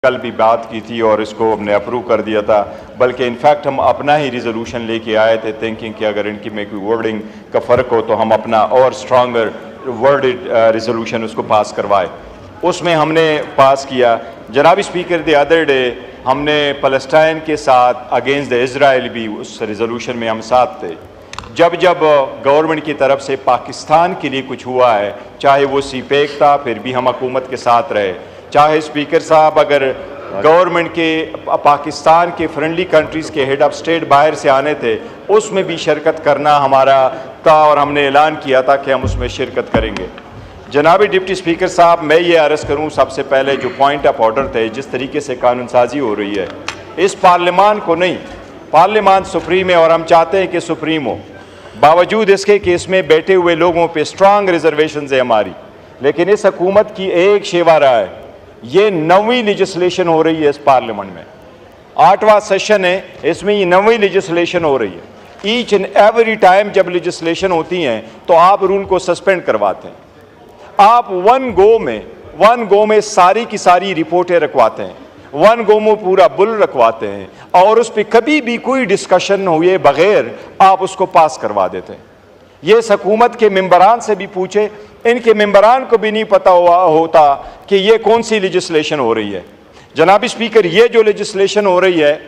कल भी बात की थी और इसको हमने अप्रूव कर दिया था, बल्कि इनफैक्ट हम अपना ही रिजोल्यूशन लेके आए थे थिंकिंग कि अगर इनकी में कोई वर्डिंग का फ़र्क हो तो हम अपना और स्ट्रॉन्गर वर्डेड रिजोल्यूशन उसको पास करवाए। उसमें हमने पास किया। जनाब स्पीकर द अदर डे हमने फ़लस्तीन के साथ अगेंस्ट द इज़राइल भी उस रिजोल्यूशन में हम साथ थे। जब गवर्नमेंट की तरफ से पाकिस्तान के लिए कुछ हुआ है, चाहे वो सीपेक था, फिर भी हम हुकूमत के साथ रहे। चाहे स्पीकर साहब अगर गवर्नमेंट के पाकिस्तान के फ्रेंडली कंट्रीज़ के हेड ऑफ स्टेट बाहर से आने थे, उसमें भी शिरकत करना हमारा था और हमने ऐलान किया था कि हम उसमें शिरकत करेंगे। जनाब डिप्टी स्पीकर साहब, मैं ये अर्ज़ करूँ सबसे पहले जो पॉइंट ऑफ ऑर्डर थे, जिस तरीके से कानून साजी हो रही है, इस पार्लियामान को नहीं, पार्लियामान सुप्रीम है और हम चाहते हैं कि सुप्रीम हो, बावजूद इसके कि इसमें बैठे हुए लोगों पे स्ट्रांग रिजर्वेशन है हमारी, लेकिन इस हुकूमत की एक शेवा रहा है। ये 9वीं लेजिस्लेशन हो रही है इस पार्लियामेंट में, 8वां सेशन है, इसमें ये 9वीं लेजिस्लेशन हो रही है। ईच एंड एवरी टाइम जब लेजिस्लेशन होती हैं तो आप रूल को सस्पेंड करवाते हैं, आप वन गो में सारी की सारी रिपोर्टें रखवाते हैं, वन गो में पूरा बुल रखवाते हैं और उस पर कभी भी कोई डिस्कशन हुए बगैर आप उसको पास करवा देते हैं। ये इस हुकूमत के मेंबरान से भी पूछे, इनके मेंबरान को भी नहीं पता होता कि ये कौन सी लेजिस्लेशन हो रही है। जनाब स्पीकर, ये जो लेजिस्लेशन हो रही है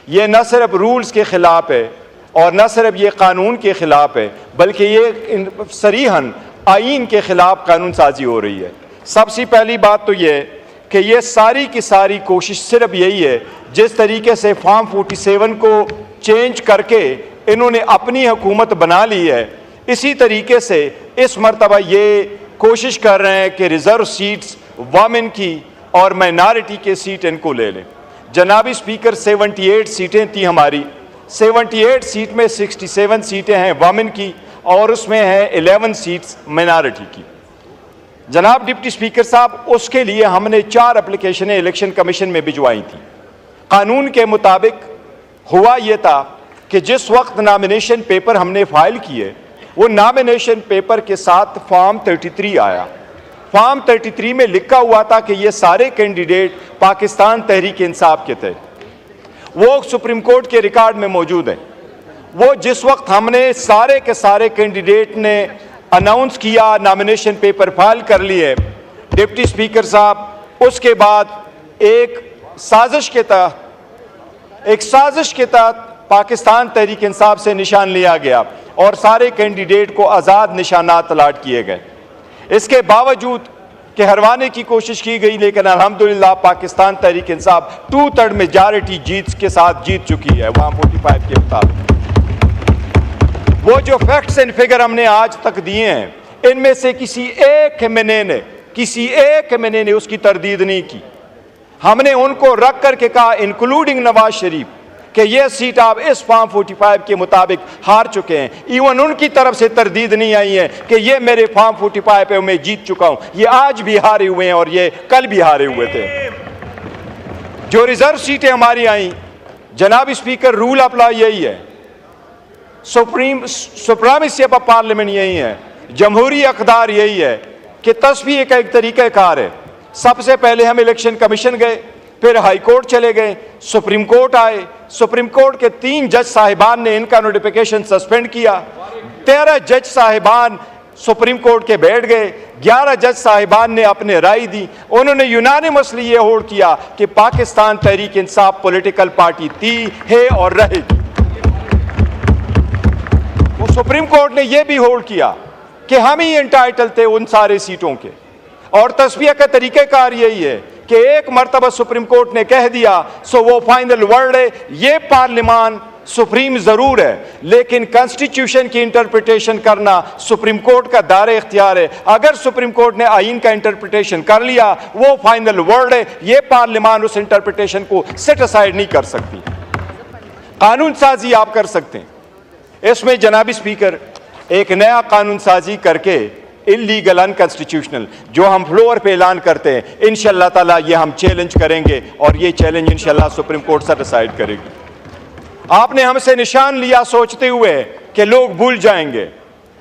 ये न सिर्फ रूल्स के ख़िलाफ़ है और न सिर्फ ये कानून के ख़िलाफ़ है, बल्कि ये सरीहन आईन के ख़िलाफ़ कानून साजी हो रही है। सबसे पहली बात तो ये कि ये सारी की सारी कोशिश सिर्फ यही है, जिस तरीके से फॉर्म 47 को चेंज करके इन्होंने अपनी हुकूमत बना ली है, इसी तरीके से इस मरतबा ये कोशिश कर रहे हैं कि रिज़र्व सीट्स वमेन की और माइनॉरिटी के सीट इनको ले लें। जनाब स्पीकर, 78 सीटें थी हमारी, 78 सीट में 67 सीटें हैं वमेन की और उसमें हैं 11 सीट्स माइनॉरिटी की। जनाब डिप्टी स्पीकर साहब, उसके लिए हमने 4 एप्लीकेशनें इलेक्शन कमीशन में भिजवाई थी। कानून के मुताबिक हुआ ये था कि जिस वक्त नामिनेशन पेपर हमने फाइल किए, वो नामिनेशन पेपर के साथ फॉर्म 33 आया। फॉर्म 33 में लिखा हुआ था कि ये सारे कैंडिडेट पाकिस्तान तहरीक इंसाफ के थे, वो सुप्रीम कोर्ट के रिकॉर्ड में मौजूद है। वो जिस वक्त हमने सारे के सारे कैंडिडेट ने अनाउंस किया, नामिनेशन पेपर फाइल कर लिए, डिप्टी स्पीकर साहब, उसके बाद एक साजिश के तहत पाकिस्तान तहरीक इंसाफ से निशान लिया गया और सारे कैंडिडेट को आज़ाद निशानात अलाट किए गए। इसके बावजूद कि हरवाने की कोशिश की गई, लेकिन अल्हम्दुलिल्लाह पाकिस्तान तहरीक इंसाफ 2/3 मेजॉरिटी जीत के साथ जीत चुकी है वहाँ 45 के मुताबिक। वो जो फैक्ट्स एंड फिगर हमने आज तक दिए हैं, इनमें से किसी एक एमएनए ने उसकी तरदीद नहीं की। हमने उनको रख करके कहा, इंक्लूडिंग नवाज शरीफ, कि ये सीट आप इस फॉर्म 45 के मुताबिक हार चुके हैं। इवन उनकी तरफ से तरदीद नहीं आई है कि ये मेरे फॉर्म 45 पे मैं जीत चुका हूं। ये आज भी हारे हुए हैं और ये कल भी हारे हुए थे। जो रिजर्व सीटें हमारी आई, जनाब स्पीकर, रूल अप्लाई यही है, सुप्रीमेसी ऑफ पार्लियामेंट यही है, जमहूरी अक़दार यही है कि तस्वीर का एक तरीक़ाकार है। सबसे पहले हम इलेक्शन कमीशन गए, फिर हाई कोर्ट चले गए, सुप्रीम कोर्ट आए, सुप्रीम कोर्ट के 3 जज साहिबान ने इनका नोटिफिकेशन सस्पेंड किया, 13 जज साहिबान सुप्रीम कोर्ट के बैठ गए, 11 जज साहिबान ने अपने राय दी। उन्होंने यूनानिमसली ये होल्ड किया कि पाकिस्तान तहरीक इंसाफ पॉलिटिकल पार्टी थी, है और रहेगी। वो सुप्रीम कोर्ट ने यह भी होल्ड किया कि हम ही एंटाइटल थे उन सारे सीटों के, और तस्वीर का तरीक़ाकार यही है कि एक मरतबा सुप्रीम कोर्ट ने कह दिया सो वो फाइनल वर्ड है। ये पार्लियामान सुप्रीम जरूर है, लेकिन कॉन्स्टिट्यूशन की इंटरप्रिटेशन करना सुप्रीम कोर्ट का दायरे इख्तियार है। अगर सुप्रीम कोर्ट ने आईन का इंटरप्रिटेशन कर लिया, वो फाइनल वर्ड है। ये पार्लियामान उस इंटरप्रिटेशन को सेट असाइड नहीं कर सकती। कानून साजी आप कर सकते हैं। इसमें जनाब स्पीकर, एक नया कानून साजी करके इलीगल अनकॉन्स्टिट्यूशनल जो हम फ्लोर पे ऐलान करते हैं, इंशाअल्लाह ताला ये हम चैलेंज करेंगे और ये चैलेंज इंशाअल्लाह सुप्रीम कोर्ट से डिसाइड करेगी। आपने हमसे निशान लिया सोचते हुए कि लोग भूल जाएंगे।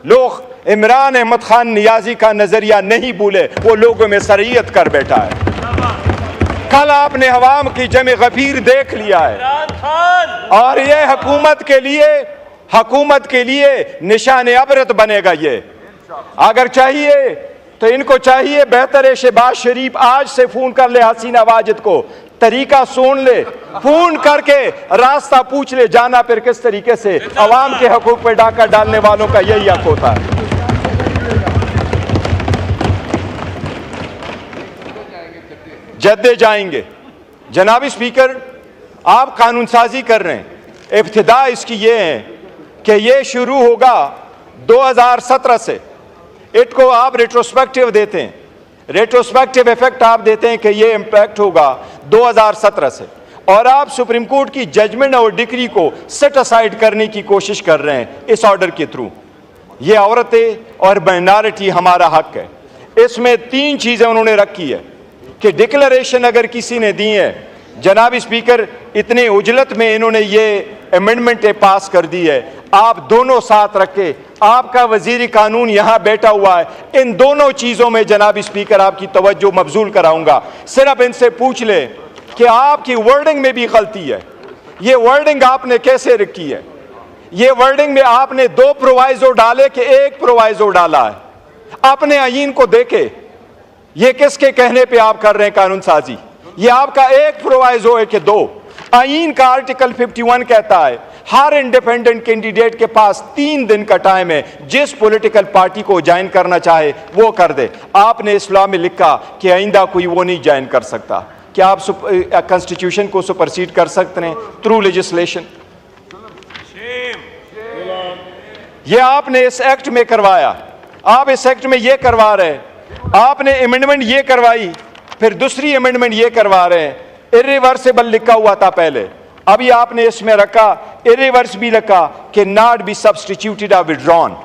लोग इमरान अहमद खान नियाजी का नजरिया नहीं भूले, वो लोगों में शरीयत कर बैठा है। कल आपने अवाम की जमे गफीर देख लिया है और ये हुकूमत के लिए निशान अबरत बनेगा। ये अगर चाहिए तो इनको चाहिए बेहतर है शहबाज शरीफ आज से फोन कर ले हसीना वाजिद को, तरीका सुन ले, फोन करके रास्ता पूछ ले जाना फिर किस तरीके से। अवाम के हकूक पे डाका डालने वालों का यही हक होता है। जद्दे जाएंगे। जनाब स्पीकर, आप कानून साजी कर रहे हैं, इब्तिदा इसकी ये है कि ये शुरू होगा 2017 से। इसको आप रेट्रोस्पेक्टिव देते हैं, रेट्रोस्पेक्टिव इफेक्ट आप देते हैं कि ये इम्पैक्ट होगा 2017 से, और आप सुप्रीम कोर्ट की जजमेंट और डिक्री को सेट असाइड करने की कोशिश कर रहे हैं इस ऑर्डर के थ्रू। ये औरतें और माइनॉरिटी हमारा हक है। इसमें 3 चीजें उन्होंने रखी है कि डिक्लेरेशन अगर किसी ने दी है, जनाब स्पीकर इतने उजलत में इन्होंने ये अमेंडमेंट पास कर दी है, आप दोनों साथ रखे, आपका वजीर कानून यहां बैठा हुआ है, इन दोनों चीजों में जनाब स्पीकर आपकी तवज्जो मबजूल कराऊंगा। सिर्फ इनसे पूछ ले कि आपकी वर्डिंग में भी गलती है। ये वर्डिंग आपने कैसे रखी है? ये वर्डिंग में आपने 2 प्रोवाइजो डाले कि 1 प्रोवाइजो डाला है। अपने आईन को देखे, ये किसके कहने पे आप कर रहे हैं कानून साजी? ये आपका 1 प्रोवाइजो है कि 2? आईन का आर्टिकल 51 कहता है हर इंडिपेंडेंट कैंडिडेट के पास 3 दिन का टाइम है, जिस पॉलिटिकल पार्टी को ज्वाइन करना चाहे वो कर दे। आपने इस्लाम में लिखा कि आइंदा कोई वो नहीं ज्वाइन कर सकता। क्या आप कॉन्स्टिट्यूशन को सुपरसीड कर सकते हैं थ्रू लेजिस्लेशन? ये आपने इस एक्ट में करवाया, आप इस एक्ट में ये करवा रहे हैं। आपने अमेंडमेंट ये करवाई, फिर दूसरी अमेंडमेंट ये करवा रहे हैं। इरिवर्सिबल लिखा हुआ था पहले, अभी आपने इसमें रखा इरिवर्स भी रखा कि नॉट बी सब्स्टिट्यूटेड और विड्रॉन।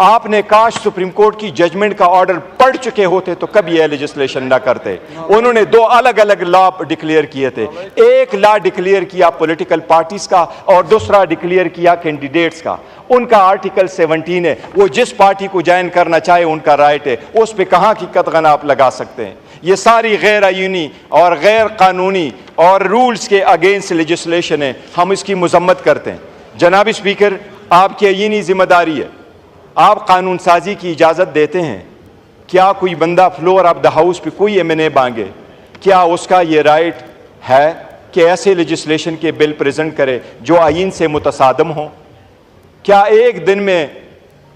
आपने काश सुप्रीम कोर्ट की जजमेंट का ऑर्डर पढ़ चुके होते तो कभी यह लेजिस्लेशन ना करते। उन्होंने 2 अलग अलग लॉ डिक्लेयर किए थे। एक लॉ डिक्लेयर किया पॉलिटिकल पार्टीज का और दूसरा डिक्लेयर किया कैंडिडेट्स का। उनका आर्टिकल 17 है, वो जिस पार्टी को ज्वाइन करना चाहे उनका राइट है, उस पर कहाँ की कतगन आप लगा सकते हैं? ये सारी गैर आईनी और गैर कानूनी और रूल्स के अगेंस्ट लेजिस्लेशन है, हम इसकी मजम्मत करते हैं। जनाब स्पीकर, आपकी आईनी जिम्मेदारी है, आप कानून साजी की इजाज़त देते हैं। क्या कोई बंदा फ्लोर ऑफ द हाउस पे कोई एमएनए मांगे, क्या उसका ये राइट है कि ऐसे लेजिस्लेशन के बिल प्रेजेंट करे जो आईन से मुतसादम हो? क्या एक दिन में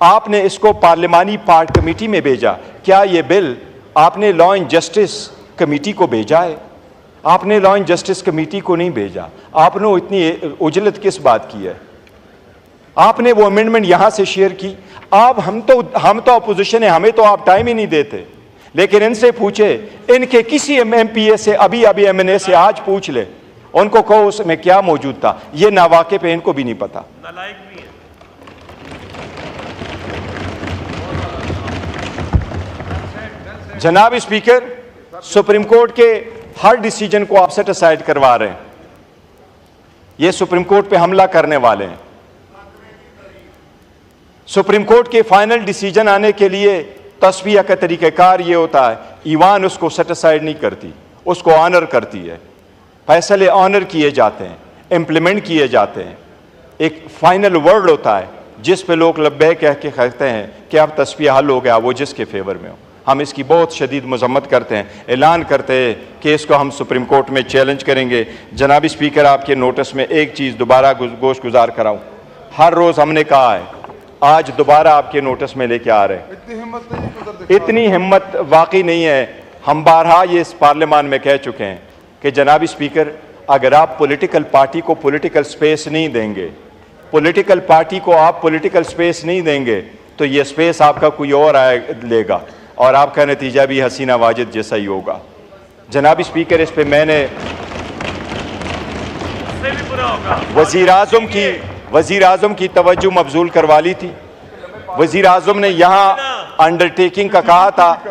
आपने इसको पार्लिमानी पार्ट कमेटी में भेजा? क्या ये बिल आपने लॉ एंड जस्टिस कमेटी को भेजा है? आपने लॉ एंड जस्टिस कमेटी को नहीं भेजा। आपने इतनी उजलत किस बात की है? आपने वो अमेंडमेंट यहां से शेयर की। आप हम तो अपोजिशन है, हमें तो आप टाइम ही नहीं देते। लेकिन इनसे पूछे, इनके किसी एमपीए से अभी एमएनए से आज पूछ ले, उनको कहो उसमें क्या मौजूद था। ये नावाके पे इनको भी नहीं पता। जनाब स्पीकर, सुप्रीम कोर्ट के हर डिसीजन को आप सेट असाइड करवा रहे हैं। ये सुप्रीम कोर्ट पे हमला करने वाले हैं। सुप्रीम कोर्ट के फाइनल डिसीजन आने के लिए तस्वीर का तरीक़ाकार ये होता है, ईवान उसको सेट असाइड नहीं करती, उसको ऑनर करती है। फैसले ऑनर किए जाते हैं, इम्प्लीमेंट किए जाते हैं। एक फाइनल वर्ड होता है जिस पे लोग लब्बे कह के कहते हैं कि अब तस्वीर हल हो गया, वो जिसके फेवर में हो। हम इसकी बहुत शदीद मजम्मत करते हैं, ऐलान करते हैं कि इसको हम सुप्रीम कोर्ट में चैलेंज करेंगे। जनाब स्पीकर, आपके नोटिस में एक चीज़ दोबारा गोश गुजार कराऊँ। हर रोज़ हमने कहा है, आज दोबारा आपके नोटिस में लेके आ रहे हैं। इतनी हिम्मत वाकई नहीं है। हम बारहा ये इस पार्लियामान में कह चुके हैं कि जनाब स्पीकर, अगर आप पॉलिटिकल पार्टी को पॉलिटिकल स्पेस नहीं देंगे, पॉलिटिकल पार्टी को आप पॉलिटिकल स्पेस नहीं देंगे, तो ये स्पेस आपका कोई और लेगा और आपका नतीजा भी हसीना वाजिद जैसा ही होगा। जनाब स्पीकर, इस पे मैंने वज़ीर आज़म की तवज्जो मबजूल करवा ली थी। वज़ीर आज़म ने यहाँ अंडरटेकिंग का कहा था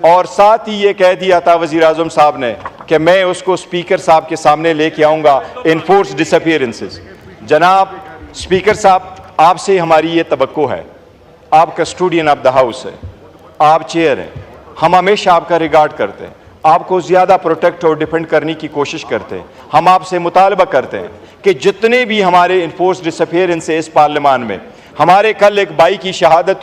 और साथ ही ये कह दिया था वज़ीर आज़म साहब ने कि मैं उसको स्पीकर साहब के सामने लेके आऊँगा, इनफोर्स डिसअपीयरेंसेस। जनाब स्पीकर साहब, आपसे हमारी ये तवक्को है, आप कस्टोडियन ऑफ द हाउस है, आप चेयर हैं, हम हमेशा आपका रिगार्ड करते हैं। आपको ज़्यादा प्रोटेक्ट और डिफेंड करने की कोशिश करते हैं। हम आपसे मुतालबा करते हैं कि जितने भी हमारे इन्फोर्स डिसअपियरेंस है इस पार्लियामान में, हमारे कल एक भाई की शहादत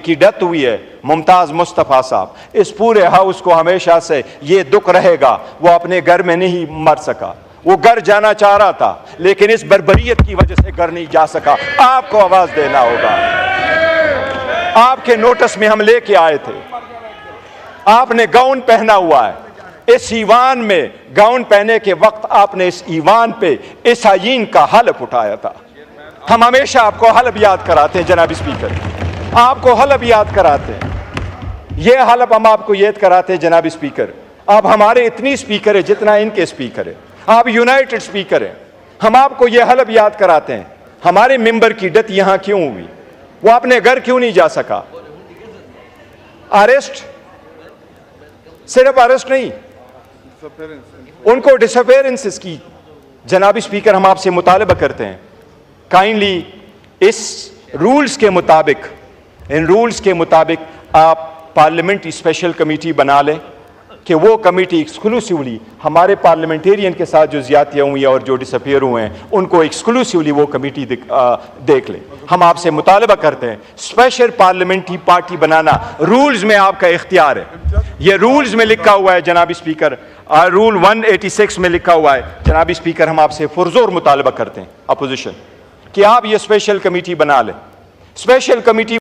की डेथ हुई है, मुमताज़ मुस्तफ़ा साहब, इस पूरे हाउस को हमेशा से ये दुख रहेगा वो अपने घर में नहीं मर सका। वो घर जाना चाह रहा था लेकिन इस बर्बरियत की वजह से घर नहीं जा सका। आपको आवाज़ देना होगा। आपके नोटिस में हम लेके आए थे, आपने गाउन पहना हुआ है। इस ईवान में गाउन पहने के वक्त आपने इस ईवान पे इस आईन का हलफ उठाया था। हम हमेशा आपको हलफ याद कराते हैं जनाब स्पीकर, आपको हलफ याद कराते हैं। यह हलफ हम आपको याद कराते हैं जनाब स्पीकर। आप हमारे इतनी स्पीकर है जितना इनके स्पीकर है, आप यूनाइटेड स्पीकर हैं। हम आपको यह हलफ याद कराते हैं, हमारे मेंबर की डेथ यहां क्यों हुई, वो अपने घर क्यों नहीं जा सका। अरेस्ट, सिर्फ अरेस्ट नहीं, उनको डिसअपियरेंसेस की जनाब स्पीकर हम आपसे मुतालबा करते हैं, काइंडली इस रूल्स के मुताबिक, इन रूल्स के मुताबिक आप पार्लियामेंट्री स्पेशल कमेटी बना लें कि वो कमेटी एक्सक्लूसिवली हमारे पार्लियामेंटेरियन के साथ जो ज़्यादतियाँ हुई हैं और जो डिसअपियर हुए हैं उनको एक्सक्लूसिवली वो कमेटी देख ले। हम आपसे मुतालबा करते हैं स्पेशल पार्लियामेंट्री पार्टी बनाना रूल्स में आपका इख्तियार है। ये रूल्स में लिखा हुआ है जनाब स्पीकर, रूल 186 में लिखा हुआ है जनाब स्पीकर। हम आपसे पुरजोर मुतालबा करते हैं अपोजिशन कि आप ये स्पेशल कमेटी बना लें। Special committee